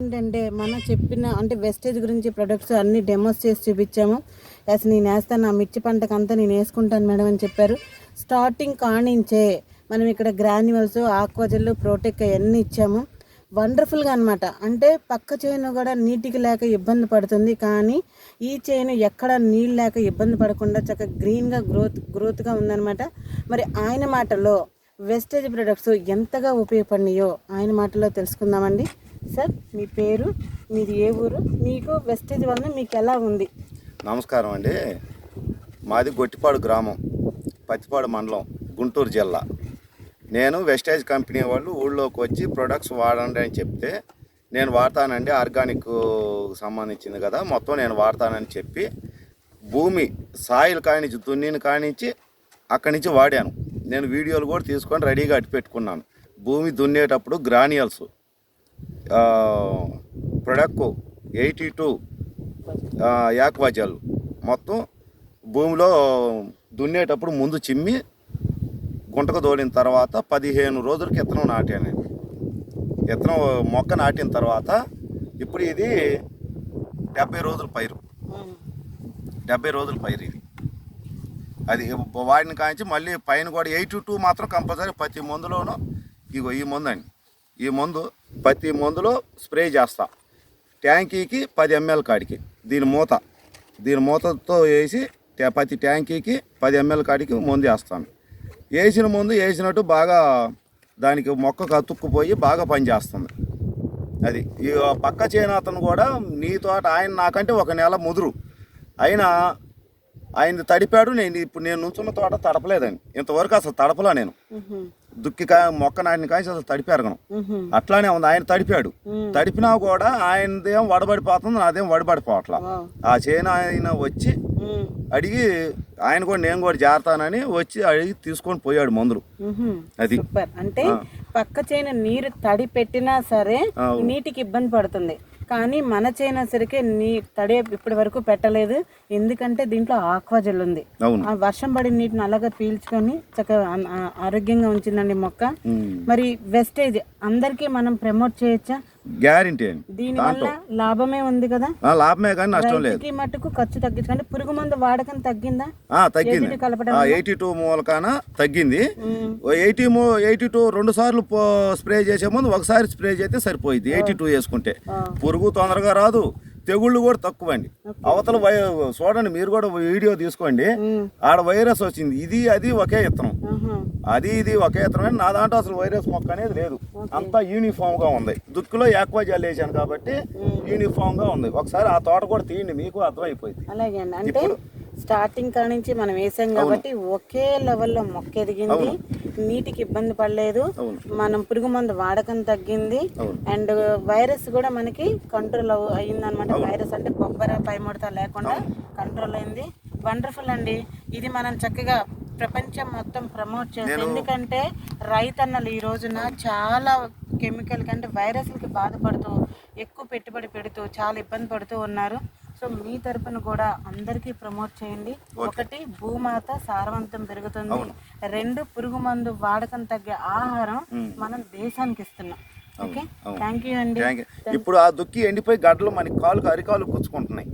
ఏంటంటే మనం చెప్పిన అంటే వెస్టేజ్ గురించి ప్రొడక్ట్స్ అన్ని డెమోస్ చేసి చూపించాము. అసలు నేను వేస్తాను, నా మిర్చి పంటకు అంతా నేను వేసుకుంటాను మేడం అని చెప్పారు. స్టార్టింగ్ కానించే మనం ఇక్కడ గ్రాన్యువల్స్, ఆక్వాజెల్, ప్రోటెక్ అవన్నీ ఇచ్చాము. వండర్ఫుల్గా అనమాట. అంటే పక్క చేను కూడా నీటికి లేక ఇబ్బంది పడుతుంది, కానీ ఈ చేను ఎక్కడ నీళ్ళు లేక ఇబ్బంది పడకుండా చక్కగా గ్రీన్గా గ్రోత్గా ఉందన్నమాట. మరి ఆయన మాటలో వెస్టేజ్ ప్రొడక్ట్స్ ఎంతగా ఉపయోగపడినాయో ఆయన మాటలో తెలుసుకుందామండి. సార్, మీ పేరు, మీది ఏ ఊరు, మీకు వెస్టేజ్ వలన మీకు ఎలా ఉంది? నమస్కారం అండి. మాది గొట్టిపాడు గ్రామం, పత్తిపాడు మండలం, గుంటూరు జిల్లా. నేను వెస్టేజ్ కంపెనీ వాళ్ళు ఊళ్ళోకి వచ్చి ప్రొడక్ట్స్ వాడండి అని చెప్తే నేను వాడతానండి, ఆర్గానిక్ సంబంధించింది కదా, మొత్తం నేను వాడతానని చెప్పి భూమి సాయిల్ కానించి దున్నిని కానించి అక్కడి నుంచి వాడాను. నేను వీడియోలు కూడా తీసుకొని రెడీగా అట్టి పెట్టుకున్నాను. భూమి దున్నేటప్పుడు గ్రాన్యువల్స్ ప్రొడక్ట్ 82 యాక్వాజెల్ మొత్తం భూమిలో దున్నేటప్పుడు ముందు చిమ్మి గుంటకు తోలిన తర్వాత 15 రోజులకి విత్తనం నాటాను. విత్తనం మొక్క నాటిన తర్వాత ఇప్పుడు ఇది 70 రోజుల పైరు. 70 రోజుల పైరు ఇది. అది వాడిని కాంచి మళ్ళీ పైన కూడా 82 మాత్రం కంపల్సరీ ప్రతి మందులోనూ ఇగో ఈ మందు అండి. ఈ మందు ప్రతి మందులో స్ప్రే చేస్తా. ట్యాంకీకి 10 ml కాడికి దీని మూతతో వేసి ప్రతి ట్యాంకీకి 10 ml కాడికి మందు వేస్తాను. వేసిన మందు వేసినట్టు బాగా దానికి మొక్కకు అతుక్కుపోయి బాగా పనిచేస్తుంది. అది ఈ పక్క చేను అతను కూడా నీ తోట ఆయన నాకంటే 1 నెల ముదురు అయినా ఆయన తడిపాడు. ఇప్పుడు నేను నుంచున్న తోట తడపలేదండి, ఇంతవరకు అసలు తడపలా. నేను మొక్క నాటిన కాసి అసలు తడిపెరగను, అట్లానే ఉంది. ఆయన తడిపాడు, తడిపినా కూడా ఆయనదేం వడబడిపోతుంది, నాదేం వడబడిపోవట్లా. ఆ చేను ఆయన వచ్చి అడిగి ఆయన కూడా నేను కూడా జారుతానని వచ్చి అడిగి తీసుకొని పోయాడు మందులు. అది అంటే పక్క చేను నీరు తడి పెట్టినా సరే నీటికి ఇబ్బంది పడుతుంది, కానీ మన చేను సరికి తడి ఇప్పటి వరకు పెట్టలేదు. ఎందుకంటే దీంట్లో ఆక్వాజెల్ ఉంది. ఆ వర్షం పడిన నీటిని అలాగా పీల్చుకొని చక్కగా ఆరోగ్యంగా ఉంచిందండి మొక్క. మరి వెస్టేజ్ అందరికీ మనం ప్రమోట్ చేయొచ్చా? గ్యారెంటీ అండి. దీనివల్ల లాభమే ఉంది కదా? లాభమే కానీ నష్టం లేదు. మట్టుకు ఖర్చు తగ్గించుకుంటే పురుగు మందు వాడకం తగ్గిందా? తగ్గింది. 82 మూలకాన తగ్గింది. 82 2 సార్లు స్ప్రే చేసే ముందు ఒకసారి స్ప్రే చేస్తే సరిపోయింది. 82 వేసుకుంటే పురుగు తొందరగా రాదు, తెగుళ్ళు కూడా తక్కువ అండి. అవతల చూడండి, మీరు కూడా వీడియో తీసుకోండి. ఆడ వైరస్ వచ్చింది, ఇది అది ఒకే ఇత్తనం, అది ఇది ఒకే ఇత్తనం. నా దాంట్లో అసలు వైరస్ మొక్క అనేది లేదు, అంతా యూనిఫామ్ గా ఉంది. దుక్కులో యాక్వాజెల్ వేసాను కాబట్టి యూనిఫామ్ గా ఉంది. ఒకసారి ఆ తోట కూడా తీయండి, మీకు అర్థమైపోయింది. అలాగే అండి. అంటే స్టార్టింగ్ కా నుంచి మనం వేసాం కాబట్టి ఒకే లెవెల్లో మొక్క ఎదిగింది, నీటికి ఇబ్బంది పడలేదు, మనం పురుగు మందు వాడకం తగ్గింది, అండ్ వైరస్ కూడా మనకి కంట్రోల్ అయ్యింది అనమాట. వైరస్ అంటే కొబ్బరి పై ముడత లేకుండా కంట్రోల్ అయింది. వండర్ఫుల్ అండి. ఇది మనం చక్కగా ప్రపంచం మొత్తం ప్రమోట్ చేస్తాం. ఎందుకంటే రైతన్నలు ఈ రోజున చాలా కెమికల్ కంటే వైరస్లకి బాధపడుతూ ఎక్కువ పెట్టుబడి పెడుతూ చాలా ఇబ్బంది పడుతూ ఉన్నారు. సో మీ తరపున కూడా అందరికీ ప్రమోట్ చేయండి. 1, భూమాత సారవంతం పెరుగుతుంది. 2, పురుగు మందు వాడకం తగ్గే ఆహారం మనం దేశానికి ఇస్తున్నాం. ఓకే, థ్యాంక్ యూ అండి. ఇప్పుడు ఆ దుక్కి ఎండిపోయి గడ్డలు మన అరికాలు గుచ్చుకుంటున్నాయి.